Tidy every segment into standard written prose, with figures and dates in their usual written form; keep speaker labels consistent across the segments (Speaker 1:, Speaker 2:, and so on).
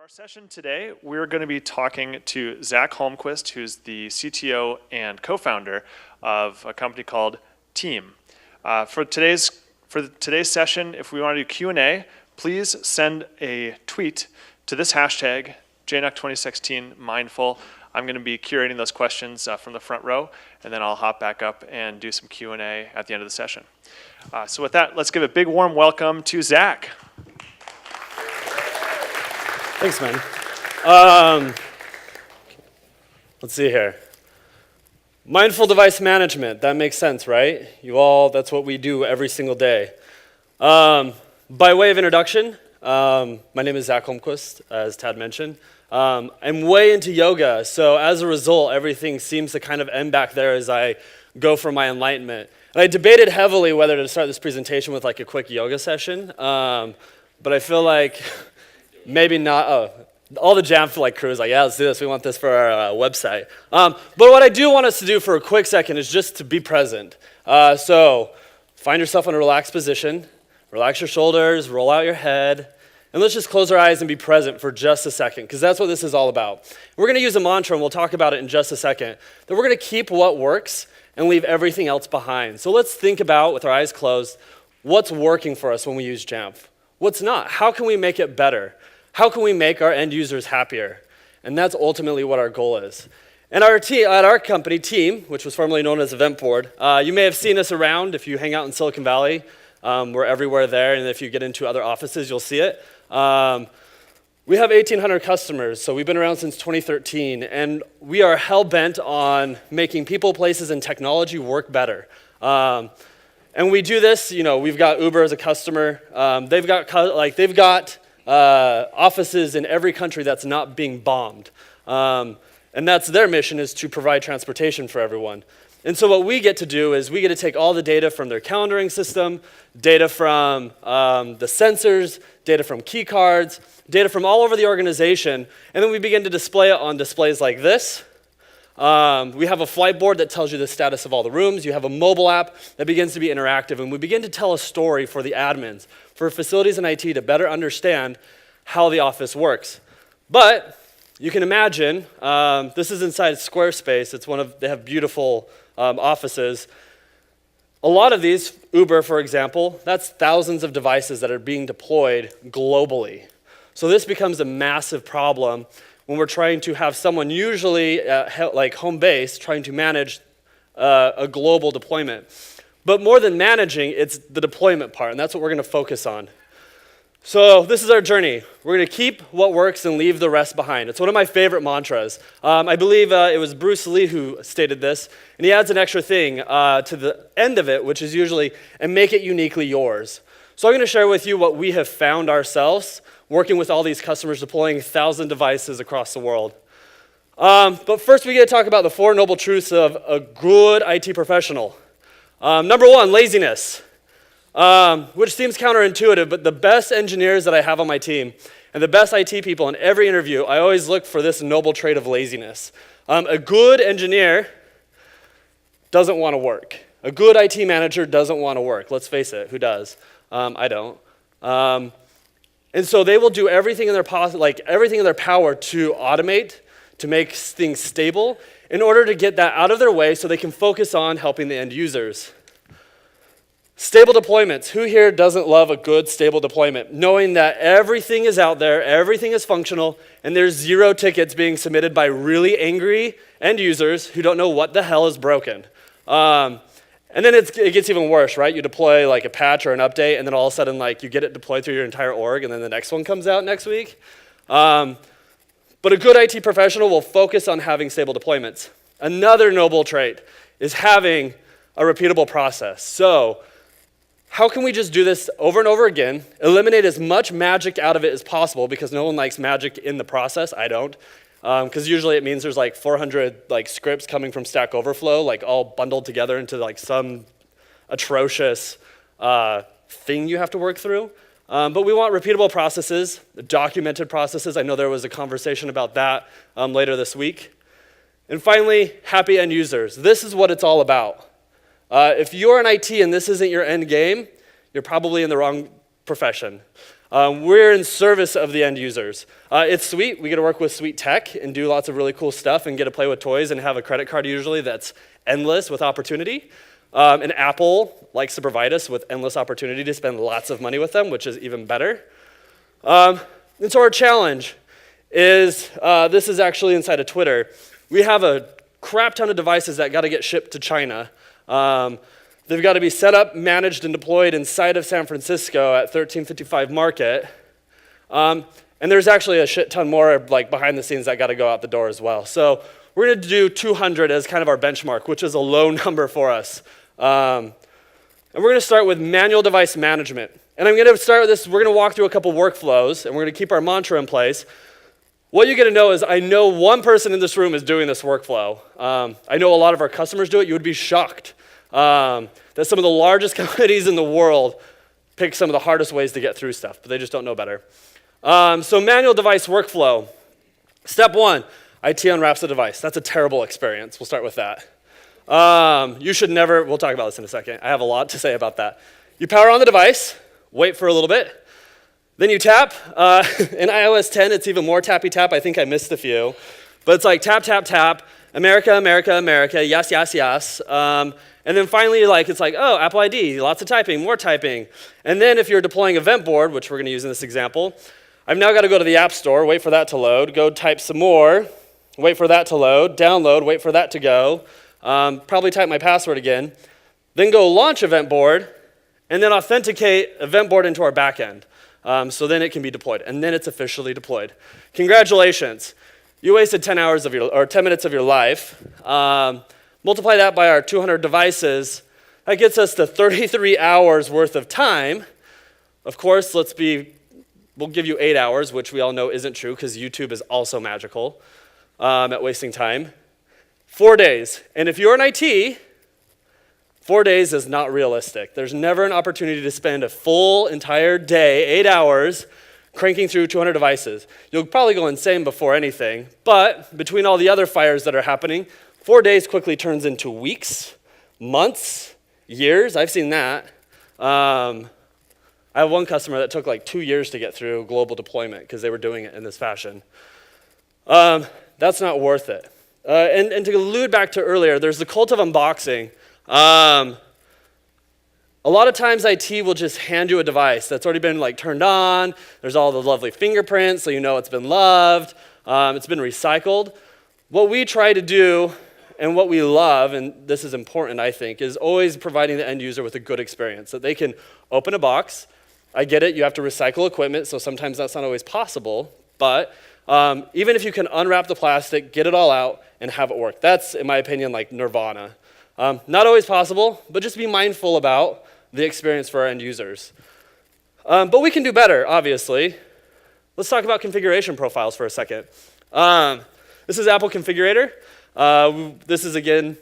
Speaker 1: our session today, we're going to be talking to Zach Holmquist, who's the CTO and co-founder of a company called Teem. For today's session, if we want to do Q&A, please send a tweet to this hashtag, JNUC 2016 Mindful. I'm going to be curating those questions from the front row, and then I'll hop back up and do some Q&A at the end of the session. So with that, let's give a big warm welcome to Zach.
Speaker 2: Thanks, man. Let's see here. Mindful device management, that makes sense, right? That's what we do every single day. By way of introduction, my name is Zach Holmquist, as Tad mentioned. I'm way into yoga, so as a result, everything seems to kind of end back there as I go for my enlightenment. And I debated heavily whether to start this presentation with like a quick yoga session, but I feel like maybe not. Oh, all the Jam crew is like, yeah, let's do this. We want this for our website. But what I do want us to do for a quick second is just to be present. So find yourself in a relaxed position. Relax your shoulders, roll out your head, and let's just close our eyes and be present for just a second, because that's what this is all about. We're going to use a mantra, and we'll talk about it in just a second, that we're going to keep what works and leave everything else behind. So let's think about, with our eyes closed, what's working for us when we use Jamf? What's not? How can we make it better? How can we make our end users happier? And that's ultimately what our goal is. And at our company, Teem, which was formerly known as Eventboard, you may have seen us around if you hang out in Silicon Valley. We're everywhere there, and if you get into other offices, you'll see it. We have 1,800 customers, so we've been around since 2013, and we are hell-bent on making people, places, and technology work better. And we do this, we've got Uber as a customer. They've got offices in every country that's not being bombed. And that's their mission, is to provide transportation for everyone. And so what we get to do is we get to take all the data from their calendaring system, data from the sensors, data from key cards, data from all over the organization, and then we begin to display it on displays like this. We have a flight board that tells you the status of all the rooms. You have a mobile app that begins to be interactive, and we begin to tell a story for the admins, for facilities and IT to better understand how the office works. But you can imagine, this is inside Squarespace. They have beautiful offices. A lot of these, Uber, for example, that's thousands of devices that are being deployed globally. So this becomes a massive problem when we're trying to have someone, usually like home base, trying to manage a global deployment. But more than managing, it's the deployment part, and that's what we're going to focus on. So this is our journey. We're going to keep what works and leave the rest behind. It's one of my favorite mantras. I believe it was Bruce Lee who stated this, and he adds an extra thing to the end of it, which is usually, and make it uniquely yours. So I'm going to share with you what we have found ourselves working with all these customers deploying 1,000 devices across the world. But first we get to talk about the 4 noble truths of a good IT professional. Number 1, laziness. Which seems counterintuitive, but the best engineers that I have on my team and the best IT people in every interview, I always look for this noble trait of laziness. A good engineer doesn't want to work. A good IT manager doesn't want to work. Let's face it, who does? I don't. And so they will do everything in their power to automate, to make things stable, in order to get that out of their way so they can focus on helping the end users. Stable deployments. Who here doesn't love a good stable deployment? Knowing that everything is out there, everything is functional, and there's 0 tickets being submitted by really angry end users who don't know what the hell is broken. And then it gets even worse, right? You deploy like a patch or an update, and then all of a sudden you get it deployed through your entire org, and then the next one comes out next week. But a good IT professional will focus on having stable deployments. Another noble trait is having a repeatable process. So how can we just do this over and over again, eliminate as much magic out of it as possible, because no one likes magic in the process. I don't. Because usually it means there's 400 scripts coming from Stack Overflow, all bundled together into some atrocious thing you have to work through. But we want repeatable processes, documented processes. I know there was a conversation about that later this week. And finally, happy end users. This is what it's all about. If you're in IT and this isn't your end game, you're probably in the wrong profession. We're in service of the end users. It's sweet. We get to work with sweet tech and do lots of really cool stuff and get to play with toys and have a credit card usually that's endless with opportunity. And Apple likes to provide us with endless opportunity to spend lots of money with them, which is even better. And so our challenge is, this is actually inside of Twitter. We have a crap ton of devices that got to get shipped to China. They've got to be set up, managed, and deployed inside of San Francisco at 1355 Market. And there's actually a shit ton more like behind the scenes that got to go out the door as well. So we're going to do 200 as kind of our benchmark, which is a low number for us. And we're going to start with manual device management. And I'm going to start with this. We're going to walk through a couple workflows, and we're going to keep our mantra in place. What you get to know is I know one person in this room is doing this workflow. I know a lot of our customers do it. You would be shocked that some of the largest companies in the world pick some of the hardest ways to get through stuff, but they just don't know better. So manual device workflow. Step one, IT unwraps the device. That's a terrible experience. We'll start with that. You should never, we'll talk about this in a second. I have a lot to say about that. You power on the device, wait for a little bit, then you tap. In iOS 10, it's even more tappy tap. I think I missed a few. But it's like tap, tap, tap, America, America, America, yes, yes, yes. And then finally, it's like, oh, Apple ID, lots of typing, more typing. And then if you're deploying Eventboard, which we're going to use in this example, I've now got to go to the App Store, wait for that to load, go type some more, wait for that to load, download, wait for that to go, probably type my password again, then go launch Eventboard, and then authenticate Eventboard into our backend. So then it can be deployed, and then it's officially deployed. Congratulations. You wasted 10 minutes of your life. Multiply that by our 200 devices. That gets us to 33 hours worth of time. Of course, we'll give you 8 hours, which we all know isn't true because YouTube is also magical at wasting time. 4 days. And if you're in IT, 4 days is not realistic. There's never an opportunity to spend a full entire day, 8 hours, cranking through 200 devices. You'll probably go insane before anything, but between all the other fires that are happening, 4 days quickly turns into weeks, months, years. I've seen that. I have one customer that took 2 years to get through global deployment because they were doing it in this fashion. That's not worth it. And to allude back to earlier, there's the cult of unboxing. A lot of times IT will just hand you a device that's already been turned on. There's all the lovely fingerprints, so you know it's been loved. It's been recycled. What we try to do and what we love, and this is important I think, is always providing the end user with a good experience, that they can open a box. I get it, you have to recycle equipment, so sometimes that's not always possible, but even if you can unwrap the plastic, get it all out, and have it work. That's, in my opinion, nirvana. Not always possible, but just be mindful about the experience for our end users. But we can do better, obviously. Let's talk about configuration profiles for a second. This is Apple Configurator. This is, again,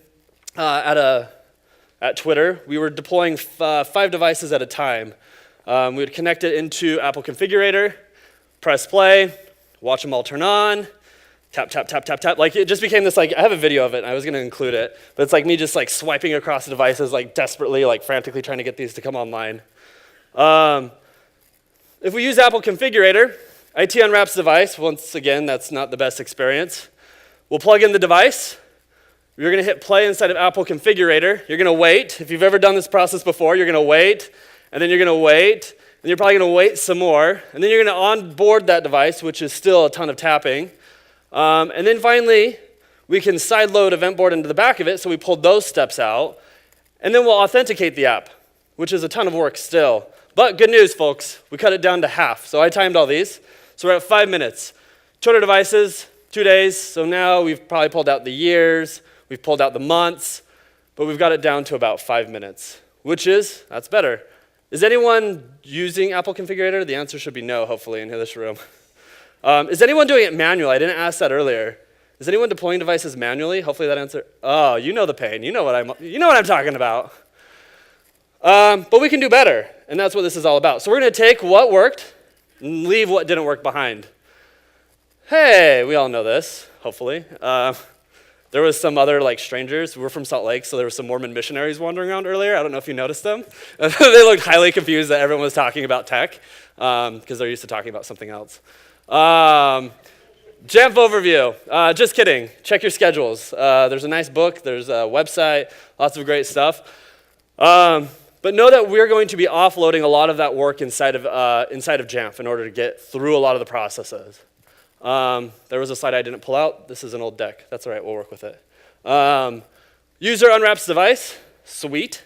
Speaker 2: at Twitter. We were deploying 5 devices at a time. We would connect it into Apple Configurator, press play, watch them all turn on, tap, tap, tap, tap, tap. It just became this, I have a video of it, and I was going to include it, but it's me just, swiping across the devices, desperately, frantically trying to get these to come online. If we use Apple Configurator, IT unwraps the device. Once again, that's not the best experience. We'll plug in the device. You're going to hit play inside of Apple Configurator. You're going to wait. If you've ever done this process before, you're going to wait, and then you're going to wait, and you're probably going to wait some more, and then you're going to onboard that device, which is still a ton of tapping. And then finally, we can sideload Eventboard into the back of it, so we pulled those steps out, and then we'll authenticate the app, which is a ton of work still. But good news, folks, we cut it down to half. So I timed all these. So we're at 5 minutes. 200 devices, 2 days. So now we've probably pulled out the years, we've pulled out the months, but we've got it down to about 5 minutes, that's better. Is anyone using Apple Configurator? The answer should be no, hopefully, in this room. Is anyone doing it manually? I didn't ask that earlier. Is anyone deploying devices manually? Hopefully that answer. Oh, you know the pain. You know what I'm talking about. But we can do better, and that's what this is all about. So we're going to take what worked and leave what didn't work behind. Hey, we all know this, hopefully. There was some other like strangers. We're from Salt Lake, so there were some Mormon missionaries wandering around earlier. I don't know if you noticed them. They looked highly confused that everyone was talking about tech because they're used to talking about something else. Jamf overview. Just kidding. Check your schedules. There's a nice book. There's a website. Lots of great stuff. But know that we're going to be offloading a lot of that work inside of Jamf in order to get through a lot of the processes. There was a slide I didn't pull out. This is an old deck. That's all right. We'll work with it. User unwraps device. Sweet.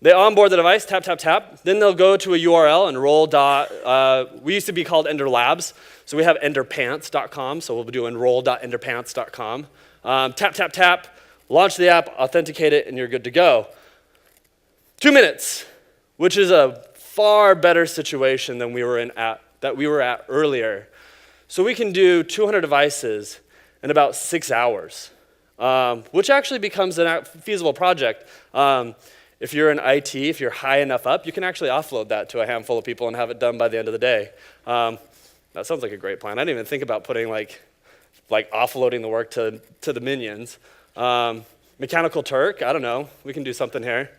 Speaker 2: They onboard the device. Tap, tap, tap. Then they'll go to a URL, enroll. We used to be called Ender Labs. So we have enderpants.com. So we'll do enroll.enderpants.com. Tap, tap, tap. Launch the app. Authenticate it. And you're good to go. 2 minutes, which is a far better situation than we were at earlier. So we can do 200 devices in about 6 hours, which actually becomes a feasible project. If you're in IT, if you're high enough up, you can actually offload that to a handful of people and have it done by the end of the day. That sounds like a great plan. I didn't even think about putting like offloading the work to the minions. Mechanical Turk, I don't know. We can do something here.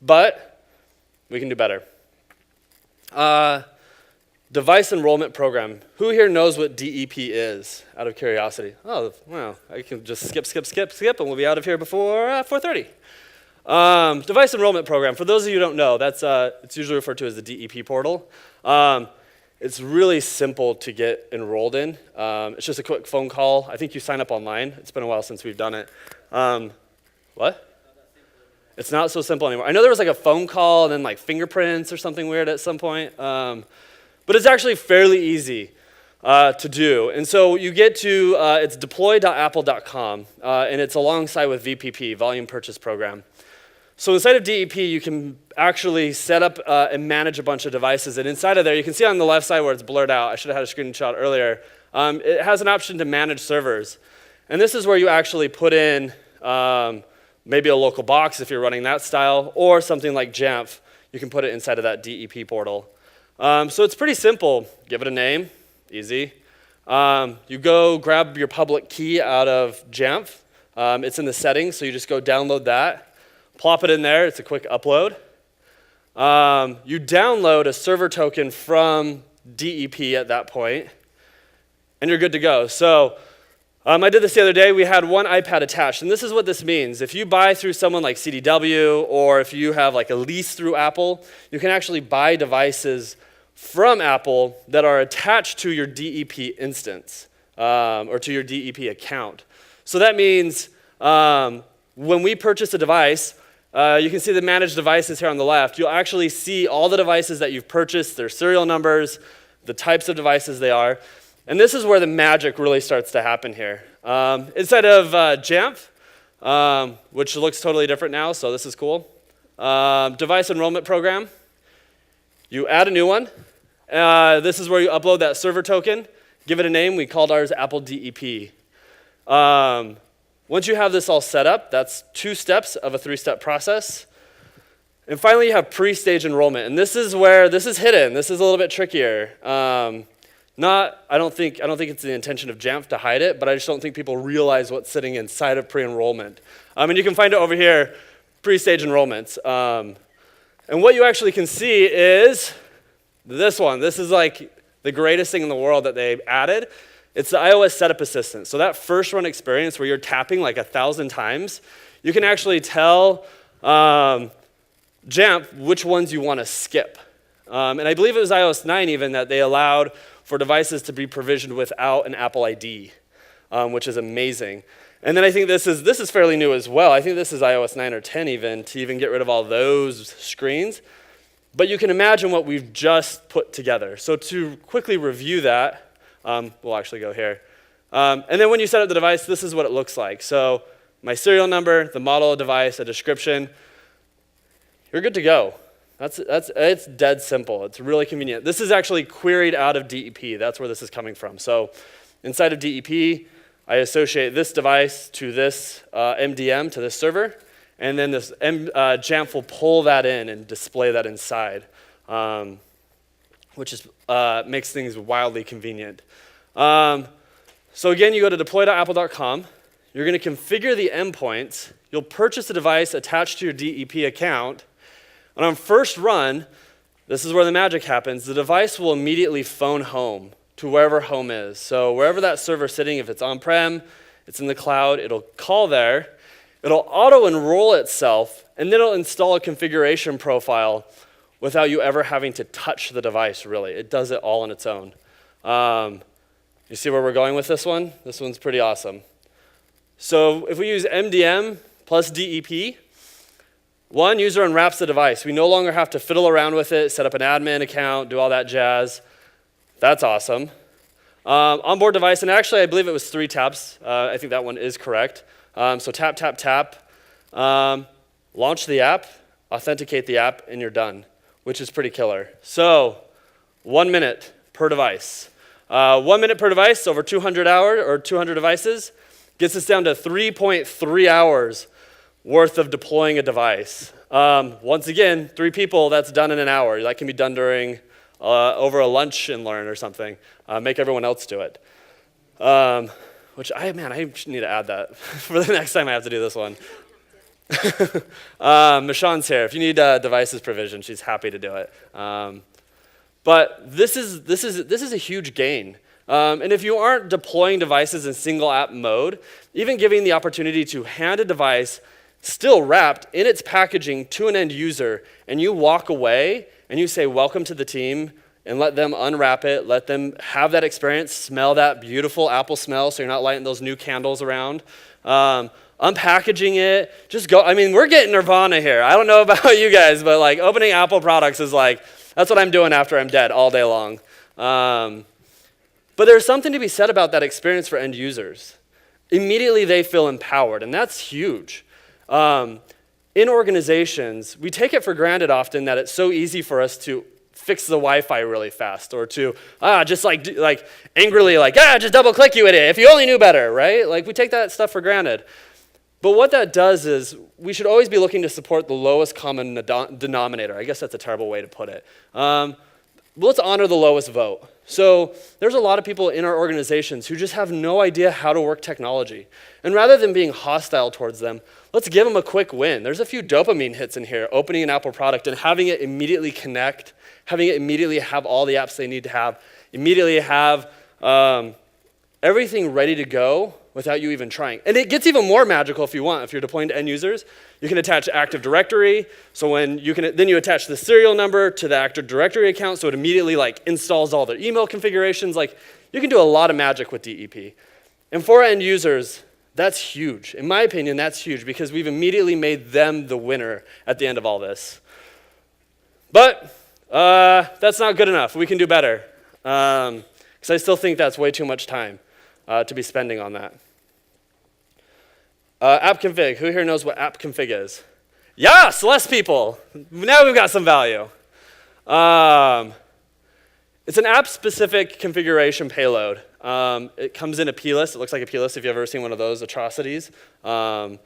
Speaker 2: But we can do better. Device enrollment program. Who here knows what DEP is, out of curiosity? Oh, well, I can just skip, and we'll be out of here before 4:30. Device enrollment program. For those of you who don't know, it's usually referred to as the DEP Portal. It's really simple to get enrolled in. It's just a quick phone call. I think you sign up online. It's been a while since we've done it. What? It's not so simple anymore. I know there was like a phone call and then like fingerprints or something weird at some point. But it's actually fairly easy to do. And so you get to, it's deploy.apple.com, and it's alongside with VPP, Volume Purchase Program. So inside of DEP, you can actually set up and manage a bunch of devices. And inside of there, you can see on the left side where it's blurred out. I should have had a screenshot earlier. It has an option to manage servers. And this is where you actually put in maybe a local box if you're running that style, or something like Jamf. You can put it inside of that DEP portal. So it's pretty simple. Give it a name, easy. You go grab your public key out of Jamf. It's in the settings, so you just go download that. Plop it in there, it's a quick upload. You download a server token from DEP at that point, and you're good to go. So I did this the other day. We had one iPad attached, and this is what this means. If you buy through someone like CDW, or if you have like a lease through Apple, you can actually buy devices from Apple that are attached to your DEP instance, or to your DEP account. So that means when we purchase a device, you can see the managed devices here on the left. You'll actually see all the devices that you've purchased, their serial numbers, the types of devices they are. And this is where the magic really starts to happen here. Inside of Jamf, which looks totally different now, so this is cool. Device enrollment program. You add a new one. This is where you upload that server token. Give it a name. We called ours Apple DEP. Once you have this all set up, that's 2 steps of a 3-step process. And finally, you have PreStage Enrollment. And this is where this is hidden. This is a little bit trickier. I don't think it's the intention of Jamf to hide it, but I just don't think people realize what's sitting inside of pre-enrollment. And you can find it over here, PreStage Enrollments. And what you actually can see is this one. This is like the greatest thing in the world that they added. It's the iOS Setup Assistant. So that first run experience where you're tapping like 1,000 times, you can actually tell Jamf which ones you want to skip. And I believe it was iOS 9 even that they allowed for devices to be provisioned without an Apple ID, which is amazing. And then I think this is fairly new as well. I think this is iOS 9 or 10 even, to even get rid of all those screens. But you can imagine what we've just put together. So to quickly review that, we'll actually go here. And then when you set up the device, this is what it looks like. So my serial number, the model of device, a description. You're good to go. It's dead simple. It's really convenient. This is actually queried out of DEP. That's where this is coming from. So inside of DEP, I associate this device to this MDM, to this server, and then this Jamf will pull that in and display that inside, which is, makes things wildly convenient. So again, you go to deploy.apple.com. You're going to configure the endpoints. You'll purchase a device attached to your DEP account. And on first run, this is where the magic happens. The device will immediately phone home to wherever home is. So wherever that server's sitting, if it's on-prem, it's in the cloud, it'll call there. It'll auto-enroll itself, and then it'll install a configuration profile without you ever having to touch the device, really. It does it all on its own. You see where we're going with this one? This one's pretty awesome. So if we use MDM plus DEP, one, user unwraps the device. We no longer have to fiddle around with it, set up an admin account, do all that jazz. That's awesome. Onboard device, and actually I believe it was 3 taps. I think that one is correct. So tap, tap, tap. Launch the app, authenticate the app, and you're done, which is pretty killer. So 1 minute per device. 1 minute per device over 200 hours or 200 devices gets us down to 3.3 hours worth of deploying a device. Once again, 3 people, that's done in an hour. That can be done during over a lunch and learn or something. Make everyone else do it. Which I need to add that for the next time I have to do this one. Michonne's here. If you need devices provision, she's happy to do it. But this is a huge gain. And if you aren't deploying devices in single app mode, even giving the opportunity to hand a device still wrapped in its packaging to an end user, and you walk away and you say, welcome to the team, and let them unwrap it, let them have that experience, smell that beautiful apple smell so you're not lighting those new candles around. Unpackaging it, just go. I mean, we're getting nirvana here. I don't know about you guys, but like opening Apple products is like, that's what I'm doing after I'm dead all day long. But there's something to be said about that experience for end users. Immediately they feel empowered, and that's huge. In organizations, we take it for granted often that it's so easy for us to fix the Wi-Fi really fast, or to just like angrily just double click, you idiot, if you only knew better, right? Like we take that stuff for granted. But what that does is we should always be looking to support the lowest common denominator. I guess that's a terrible way to put it. Let's honor the lowest vote. So there's a lot of people in our organizations who just have no idea how to work technology. And rather than being hostile towards them, let's give them a quick win. There's a few dopamine hits in here, opening an Apple product and having it immediately connect, having it immediately have all the apps they need to have, immediately have everything ready to go without you even trying. And it gets even more magical if you want. If you're deploying to end users, you can attach Active Directory. So then you attach the serial number to the Active Directory account, so it immediately installs all their email configurations. You can do a lot of magic with DEP. And for end users, that's huge. In my opinion, that's huge because we've immediately made them the winner at the end of all this. But that's not good enough. We can do better. Because I still think that's way too much time to be spending on that. App config. Who here knows what app config is? Yes, less people. Now we've got some value. It's an app-specific configuration payload. It comes in a plist. It looks like a plist if you've ever seen one of those atrocities. You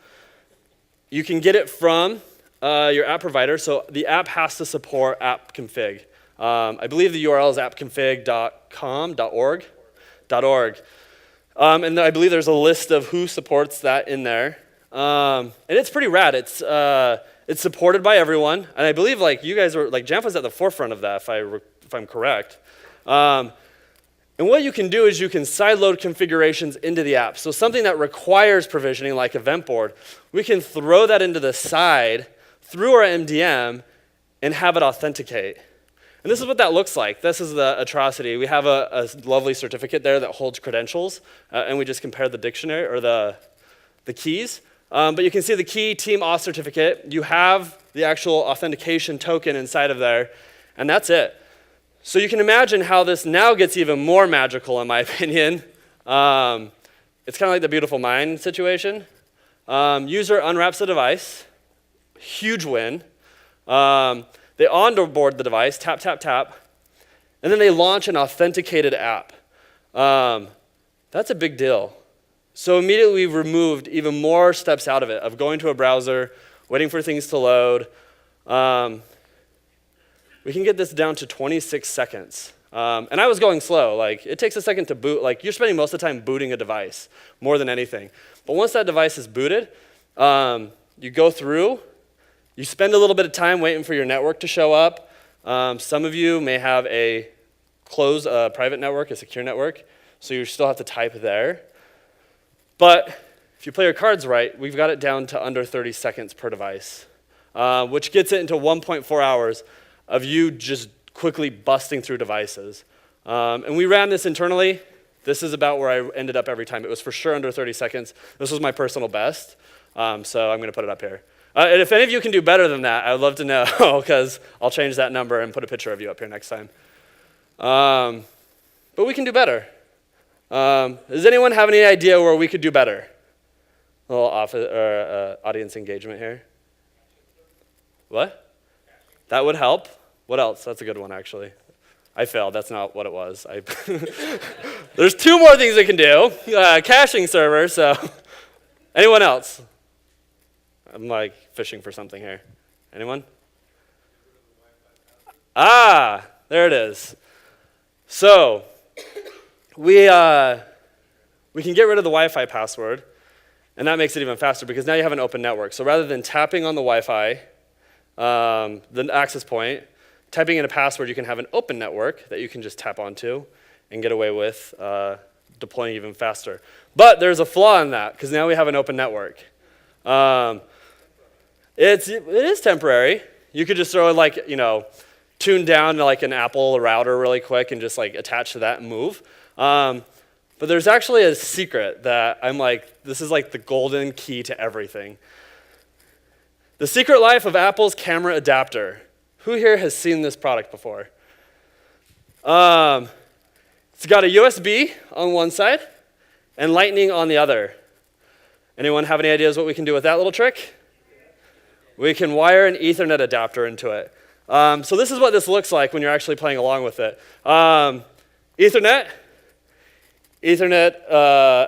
Speaker 2: can get it from your app provider. So the app has to support app config. I believe the URL is appconfig.com.org. And I believe there's a list of who supports that in there. And it's pretty rad. It's supported by everyone. And I believe you guys were, Jamf was at the forefront of that, if I'm correct. And what you can do is you can sideload configurations into the app. So something that requires provisioning like Eventboard, we can throw that into the side through our MDM and have it authenticate. And this is what that looks like. This is the atrocity. We have a lovely certificate there that holds credentials, and we just compare the dictionary or the keys. But you can see the key, Teem auth certificate. You have the actual authentication token inside of there, and that's it. So you can imagine how this now gets even more magical, in my opinion. It's kind of like the Beautiful Mind situation. User unwraps the device. Huge win. They onboard the device, tap, tap, tap, and then they launch an authenticated app. That's a big deal. So immediately we've removed even more steps out of it, of going to a browser, waiting for things to load. We can get this down to 26 seconds. And I was going slow. Like, it takes a second to boot. Like, you're spending most of the time booting a device more than anything. But once that device is booted, you go through, you spend a little bit of time waiting for your network to show up. Some of you may have a closed private network, a secure network, so you still have to type there. But if you play your cards right, we've got it down to under 30 seconds per device, which gets it into 1.4 hours of you just quickly busting through devices. And we ran this internally. This is about where I ended up every time. It was for sure under 30 seconds. This was my personal best, so I'm going to put it up here. And if any of you can do better than that, I would love to know, because I'll change that number and put a picture of you up here next time. But we can do better. Does anyone have any idea where we could do better? A little audience engagement here. What? That would help. What else? That's a good one, actually. I failed. That's not what it was. There's two more things we can do. Caching server, so. Anyone else? I'm like fishing for something here. Anyone? Ah, there it is. So, we can get rid of the Wi-Fi password, and that makes it even faster because now you have an open network. So rather than tapping on the Wi-Fi, the access point, typing in a password, you can have an open network that you can just tap onto and get away with deploying even faster. But there's a flaw in that because now we have an open network. It is temporary. You could just throw like, tune down to like an Apple router really quick and just like attach to that and move. But there's actually a secret that I'm like, this is like the golden key to everything. The secret life of Apple's camera adapter. Who here has seen this product before? It's got a USB on one side and Lightning on the other. Anyone have any ideas what we can do with that little trick? We can wire an Ethernet adapter into it. So this is what this looks like when you're actually playing along with it. Ethernet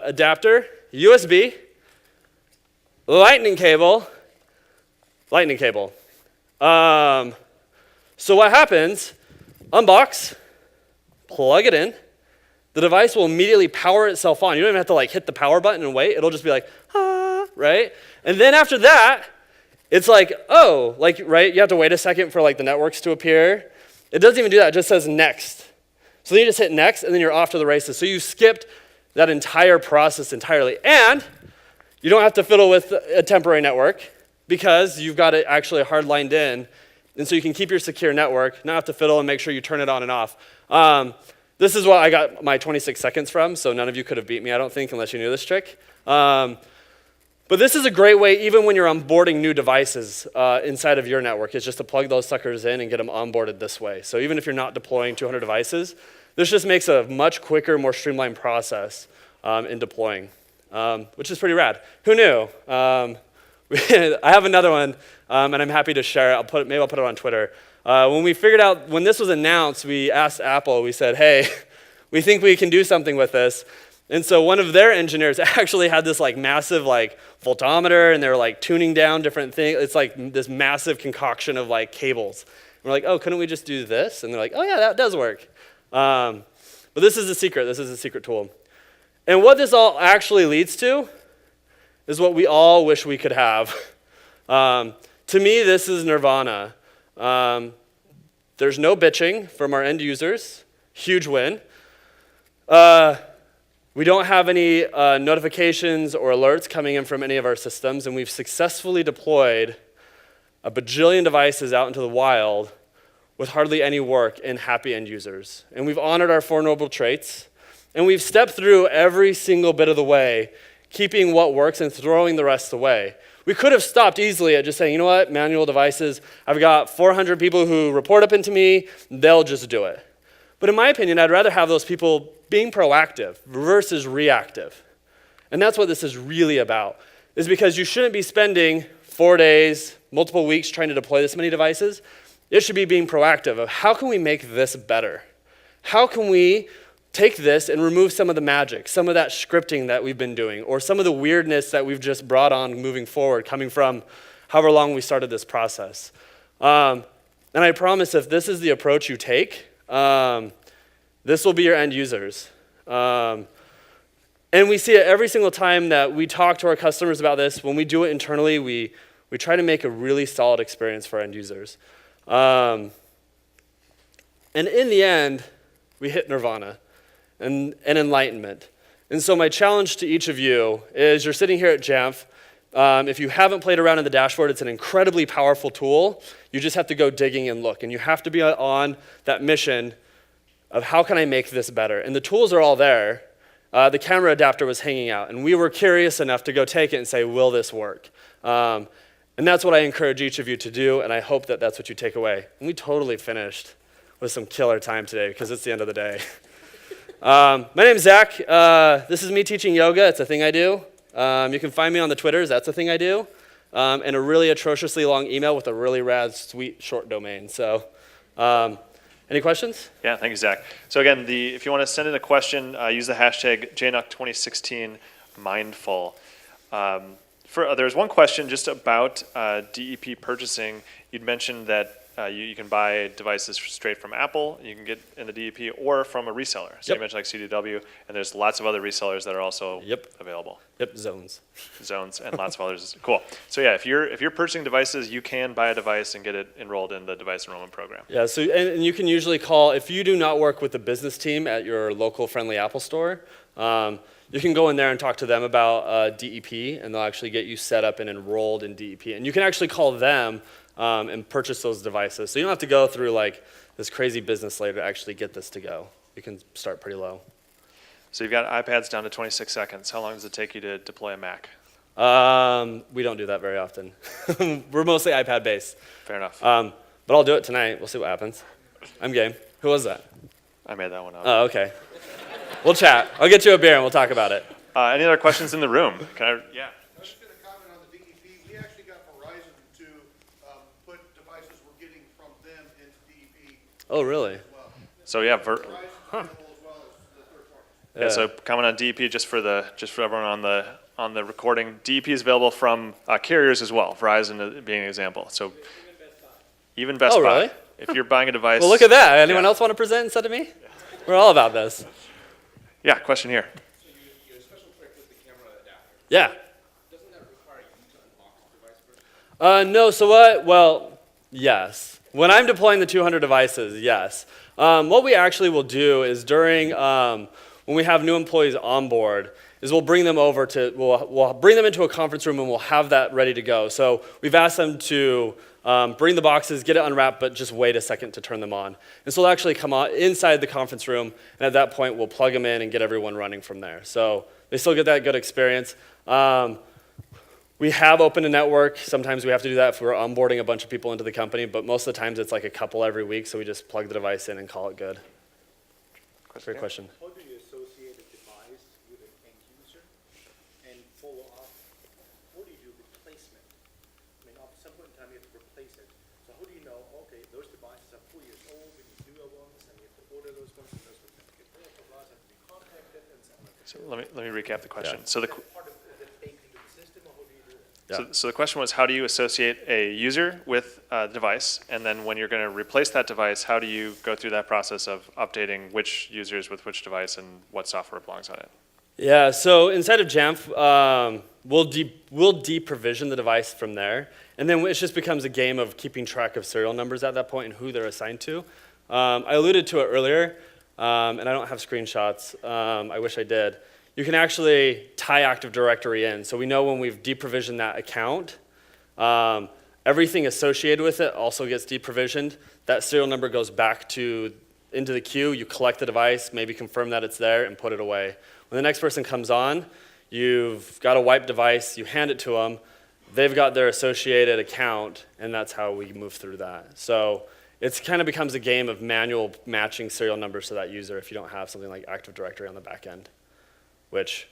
Speaker 2: adapter, USB, lightning cable. So what happens, unbox, plug it in, the device will immediately power itself on. You don't even have to like hit the power button and wait. It'll just be like, right? And then after that, it's like, right? You have to wait a second for like the networks to appear. It doesn't even do that. It just says next. So then you just hit next, and then you're off to the races. So you skipped that entire process entirely. And you don't have to fiddle with a temporary network because you've got it actually hard lined in. And so you can keep your secure network, not have to fiddle and make sure you turn it on and off. This is what I got my 26 seconds from, so none of you could have beat me, I don't think, unless you knew this trick. But this is a great way, even when you're onboarding new devices inside of your network, is just to plug those suckers in and get them onboarded this way. So even if you're not deploying 200 devices, this just makes a much quicker, more streamlined process in deploying, which is pretty rad. Who knew? I have another one, and I'm happy to share it. Maybe I'll put it on Twitter. When this was announced, we asked Apple, we said, hey, we think we can do something with this. And so one of their engineers actually had this like massive like voltometer, and they were like tuning down different things. It's like this massive concoction of like cables. And we're like, oh, couldn't we just do this? And they're like, oh yeah, that does work. But this is a secret. This is a secret tool. And what this all actually leads to is what we all wish we could have. To me, this is nirvana. There's no bitching from our end users. Huge win. We don't have any notifications or alerts coming in from any of our systems, and we've successfully deployed a bajillion devices out into the wild with hardly any work and happy end users. And we've honored our Four Noble Traits, and we've stepped through every single bit of the way, keeping what works and throwing the rest away. We could have stopped easily at just saying, you know what, manual devices, I've got 400 people who report up into me, they'll just do it. But in my opinion, I'd rather have those people being proactive versus reactive. And that's what this is really about, is because you shouldn't be spending 4 days, multiple weeks trying to deploy this many devices. It should be being proactive of how can we make this better? How can we take this and remove some of the magic, some of that scripting that we've been doing, or some of the weirdness that we've just brought on moving forward, coming from however long we started this process. And I promise if this is the approach you take, This will be your end users. And we see it every single time that we talk to our customers about this. When we do it internally, we try to make a really solid experience for end users. And in the end, we hit nirvana and enlightenment. And so my challenge to each of you is you're sitting here at Jamf. If you haven't played around in the dashboard, it's an incredibly powerful tool. You just have to go digging and look. And you have to be on that mission of how can I make this better? And the tools are all there. The camera adapter was hanging out. And we were curious enough to go take it and say, will this work? And that's what I encourage each of you to do. And I hope that that's what you take away. And we totally finished with some killer time today because it's the end of the day. My name's Zach. This is me teaching yoga. It's a thing I do. You can find me on the Twitters. That's a thing I do. And a really atrociously long email with a really rad, sweet, short domain. So any questions?
Speaker 1: Yeah, thank you, Zach. So again, if you want to send in a question, use the hashtag JNUC 2016 mindful. There's one question just about DEP purchasing. You'd mentioned that you can buy devices straight from Apple, you can get in the DEP, or from a reseller. So you mentioned like CDW, and there's lots of other resellers that are also available.
Speaker 2: Zones.
Speaker 1: Zones and lots of others. Cool. So yeah, if you're purchasing devices, you can buy a device and get it enrolled in the device enrollment program.
Speaker 2: Yeah. So and you can usually call if you do not work with the business team at your local friendly Apple store. You can go in there and talk to them about DEP, and they'll actually get you set up and enrolled in DEP. And you can actually call them and purchase those devices. So you don't have to go through like this crazy business layer to actually get this to go. You can start pretty low.
Speaker 1: So you've got iPads down to 26 seconds. How long does it take you to deploy a Mac?
Speaker 2: We don't do that very often. We're mostly iPad based.
Speaker 1: Fair enough.
Speaker 2: But I'll do it tonight. We'll see what happens. I'm game. Who was that?
Speaker 1: I made that one up.
Speaker 2: Oh, okay. We'll chat. I'll get you a beer and we'll talk about it.
Speaker 1: Any other questions in the room? Yeah.
Speaker 3: I was just going to comment on the DEP. We actually got Verizon to put devices we're getting from them into DEP.
Speaker 2: Oh, really?
Speaker 3: As well.
Speaker 1: So yeah,
Speaker 3: Verizon's available as well as the third party.
Speaker 1: Yeah, so comment on DEP just for everyone on the recording. DEP is available from carriers as well. Verizon being an example. So even Best Buy.
Speaker 2: Really?
Speaker 1: If you're buying a device.
Speaker 2: Well, look at that. Anyone else want to present instead of me? We're all about this.
Speaker 1: Yeah, question here.
Speaker 4: So you have a special trick with the camera adapter.
Speaker 2: Yeah.
Speaker 4: Doesn't that require you to unlock the device first?
Speaker 2: No, so what? Well, yes. When I'm deploying the 200 devices, yes. What we actually will do is during, when we have new employees on board, is we'll bring them over to, we'll bring them into a conference room and we'll have that ready to go. So we've asked them to bring the boxes, get it unwrapped, but just wait a second to turn them on. And so they'll actually come on inside the conference room, and at that point we'll plug them in and get everyone running from there. So they still get that good experience. We have opened a network. Sometimes we have to do that if we're onboarding a bunch of people into the company, but most of the times it's like a couple every week, so we just plug the device in and call it good. Great question.
Speaker 5: How do you associate a device with an end user and follow up? How do you do replacement? I mean, at some point in time, you have to replace it. So how do you know, okay, those devices are 4 years old, we need newer ones, and you have to order those ones, and those ones have to get rid of, have to be contacted, and so on.
Speaker 1: So let me recap the question.
Speaker 2: Yeah.
Speaker 1: So the
Speaker 5: Is that part of is it baked into the system, or how do you do it?
Speaker 1: So the question was, how do you associate a user with a device? And then when you're going to replace that device, how do you go through that process of updating which users with which device and what software belongs on it?
Speaker 2: Yeah, so inside of Jamf, we'll deprovision the device from there. And then it just becomes a game of keeping track of serial numbers at that point and who they're assigned to. I alluded to it earlier, and I don't have screenshots. I wish I did. You can actually tie Active Directory in. So we know when we've deprovisioned that account, everything associated with it also gets deprovisioned. That serial number goes back into the queue. You collect the device, maybe confirm that it's there, and put it away. When the next person comes on, you've got a wiped device, you hand it to them, they've got their associated account, and that's how we move through that. So it kind of becomes a game of manual matching serial numbers to that user if you don't have something like Active Directory on the back end, which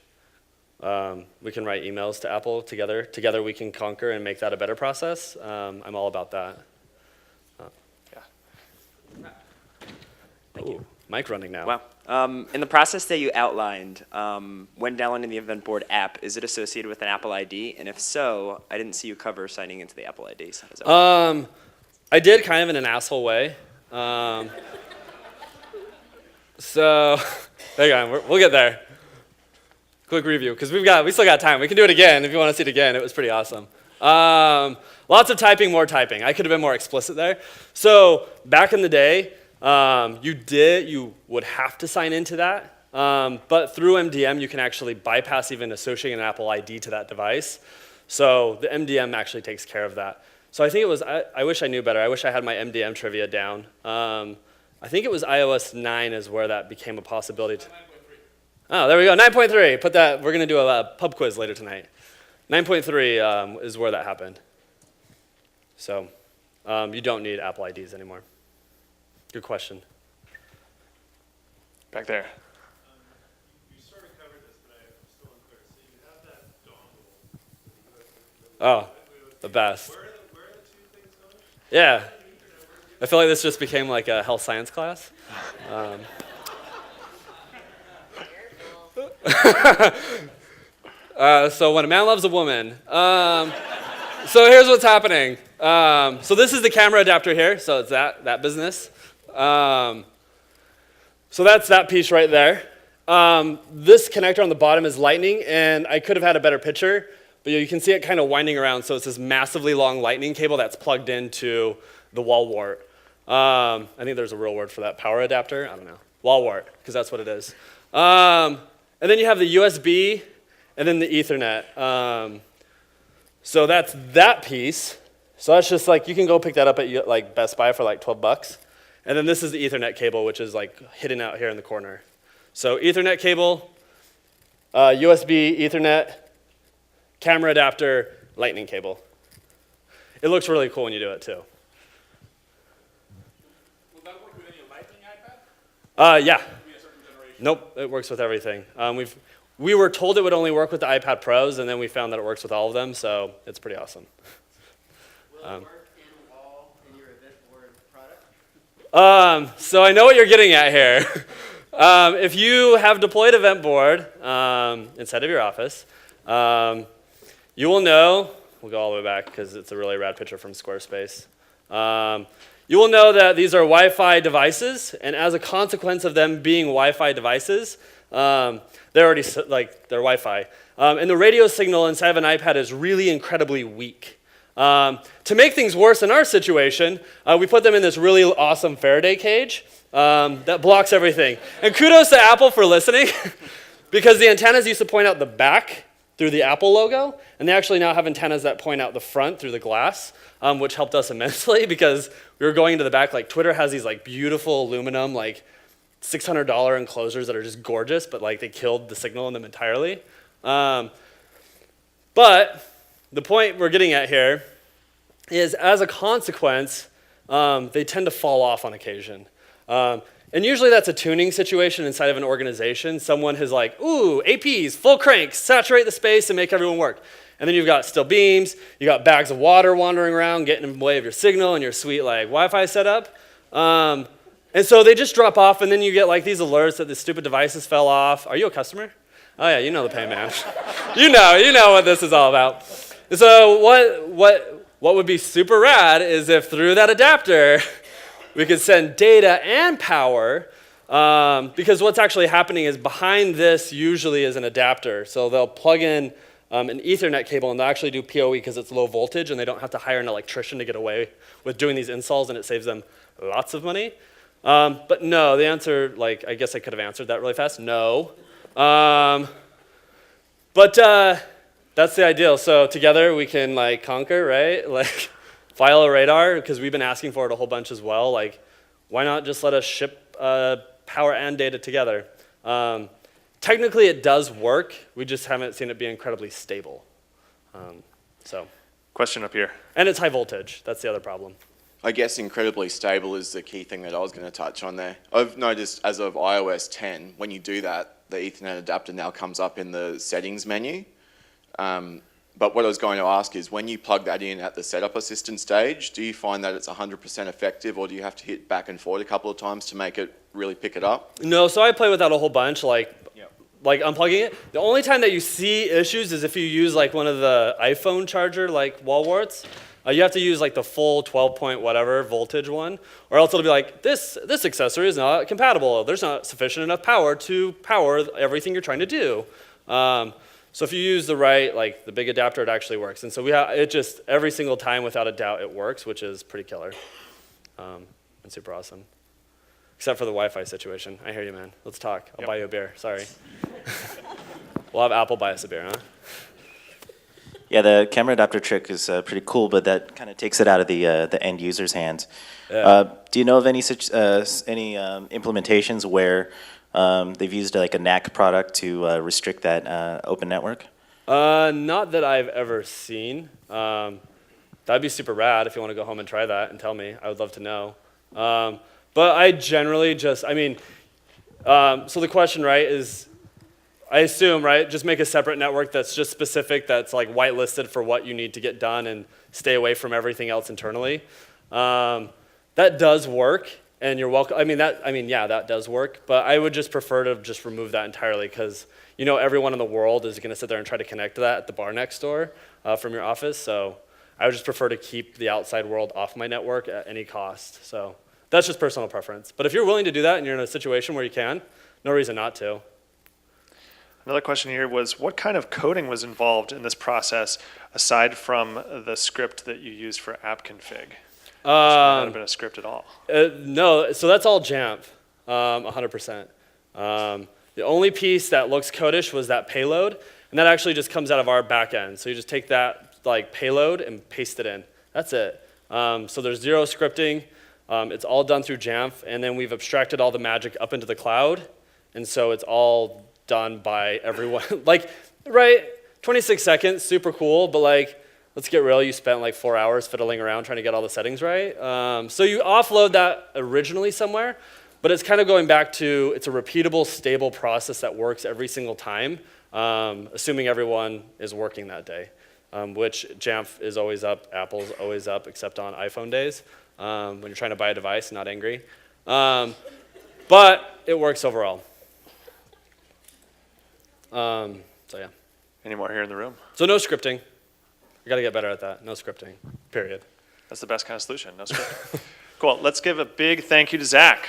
Speaker 2: we can write emails to Apple together. Together we can conquer and make that a better process. I'm all about that.
Speaker 6: Thank you.
Speaker 2: Mic running now.
Speaker 6: Wow. In the process that you outlined, when downloading the Eventboard app, is it associated with an Apple ID? And if so, I didn't see you cover signing into the Apple ID. So how does that work?
Speaker 2: I did kind of in an asshole way. So, hang on, we'll get there. Quick review, because we still got time. We can do it again if you want to see it again. It was pretty awesome. Lots of typing, more typing. I could have been more explicit there. So back in the day, you would have to sign into that. But through MDM, you can actually bypass even associating an Apple ID to that device. So the MDM actually takes care of that. So I think it was, I wish I knew better. I wish I had my MDM trivia down. I think it was iOS 9 is where that became a possibility. Oh, there we go, 9.3. Put that, we're going to do a pub quiz later tonight. 9.3 is where that happened. So you don't need Apple IDs anymore. Good question.
Speaker 1: Back there.
Speaker 4: You sort of covered this, but I'm still unclear. So you have that dongle.
Speaker 2: Oh, the best.
Speaker 4: Where are the two things going?
Speaker 2: Yeah. I feel like this just became like a health science class. So when a man loves a woman. So here's what's happening. So this is the camera adapter here. So it's that business. So that's that piece right there. This connector on the bottom is lightning, and I could have had a better picture, but you can see it kind of winding around. So it's this massively long lightning cable that's plugged into the wall wart. I think there's a real word for that. Power adapter? I don't know. Wall wart, because that's what it is. And then you have the USB, and then the Ethernet. So that's that piece. So that's just like, you can go pick that up at like Best Buy for like 12 bucks. And then this is the Ethernet cable, which is like hidden out here in the corner. So Ethernet cable, USB, Ethernet, camera adapter, lightning cable. It looks really cool when you do it too.
Speaker 4: Will that work with any Lightning iPad?
Speaker 2: Yeah.
Speaker 4: Be a certain generation?
Speaker 2: Nope, it works with everything. We were told it would only work with the iPad Pros, and then we found that it works with all of them, so it's pretty awesome.
Speaker 7: Will it work in wall in your Eventboard product?
Speaker 2: So I know what you're getting at here. If you have deployed Eventboard inside of your office, you will know, we'll go all the way back because it's a really rad picture from Squarespace. You will know that these are Wi-Fi devices, and as a consequence of them being Wi-Fi devices, they're already they're Wi-Fi. And the radio signal inside of an iPad is really incredibly weak. To make things worse in our situation, we put them in this really awesome Faraday cage that blocks everything. And kudos to Apple for listening, because the antennas used to point out the back through the Apple logo, and they actually now have antennas that point out the front through the glass, which helped us immensely because we were going into the back. Like Twitter has these like beautiful aluminum, like $600 enclosures that are just gorgeous, but like they killed the signal in them entirely. But the point we're getting at here is, as a consequence, they tend to fall off on occasion. And usually that's a tuning situation inside of an organization. Someone is like, ooh, APs, full crank, saturate the space and make everyone work. And then you've got still beams, you got bags of water wandering around, getting in the way of your signal and your sweet like Wi-Fi setup. And so they just drop off, and then you get like these alerts that the stupid devices fell off. Are you a customer? Oh yeah, you know the pain, man. you know what this is all about. So what would be super rad is if through that adapter, we could send data and power, because what's actually happening is behind this usually is an adapter. So they'll plug in an Ethernet cable, and they'll actually do PoE because it's low voltage, and they don't have to hire an electrician to get away with doing these installs, and it saves them lots of money. But no, the answer, like, I guess I could have answered that really fast. No. But that's the ideal. So together we can like conquer, right? Like file a radar, because we've been asking for it a whole bunch as well. Like, why not just let us ship power and data together? Technically it does work. We just haven't seen it be incredibly stable.
Speaker 1: Question up here.
Speaker 2: And it's high voltage. That's the other problem.
Speaker 8: I guess incredibly stable is the key thing that I was going to touch on there. I've noticed as of iOS 10, when you do that, the Ethernet adapter now comes up in the settings menu. But what I was going to ask is, when you plug that in at the setup assistant stage, do you find that it's 100% effective, or do you have to hit back and forward a couple of times to make it really pick it up?
Speaker 2: No, so I play with that a whole bunch, like unplugging it. The only time that you see issues is if you use like one of the iPhone charger, like wall warts. You have to use like the full 12 point whatever voltage one, or else it'll be like, this accessory is not compatible. There's not sufficient enough power to power everything you're trying to do. So if you use the right, like the big adapter, it actually works. And so it just, every single time without a doubt it works, which is pretty killer and super awesome. Except for the Wi-Fi situation. I hear you, man. Let's talk. I'll buy you a beer. Sorry. We'll have Apple buy us a beer, huh?
Speaker 9: Yeah, the camera adapter trick is pretty cool, but that kind of takes it out of the end user's hands.
Speaker 2: Yeah.
Speaker 9: Do you know of any implementations where they've used like a NAC product to restrict that open network?
Speaker 2: Not that I've ever seen. That'd be super rad if you want to go home and try that and tell me. I would love to know. But I generally just, so the question, right, is, I assume, right, just make a separate network that's just specific, that's like whitelisted for what you need to get done and stay away from everything else internally. That does work, and you're welcome. Yeah, that does work, but I would just prefer to just remove that entirely because everyone in the world is going to sit there and try to connect to that at the bar next door from your office. So I would just prefer to keep the outside world off my network at any cost. So that's just personal preference. But if you're willing to do that and you're in a situation where you can, no reason not to.
Speaker 1: Another question here was, what kind of coding was involved in this process aside from the script that you used for app config? Should not have been a script at all.
Speaker 2: No, so that's all Jamf, 100%. The only piece that looks codish was that payload, and that actually just comes out of our back end. So you just take that like payload and paste it in. That's it. So there's zero scripting. It's all done through Jamf, and then we've abstracted all the magic up into the cloud, and so it's all done by everyone. Like, right, 26 seconds, super cool, but like, let's get real, you spent like 4 hours fiddling around trying to get all the settings right. So you offload that originally somewhere, but it's kind of going back to, it's a repeatable, stable process that works every single time, assuming everyone is working that day, which Jamf is always up, Apple's always up, except on iPhone days, when you're trying to buy a device, not angry. But it works overall. So yeah.
Speaker 1: Any more here in the room?
Speaker 2: So no scripting. We got to get better at that. No scripting, period.
Speaker 1: That's the best kind of solution, no scripting. Cool, let's give a big thank you to Zach.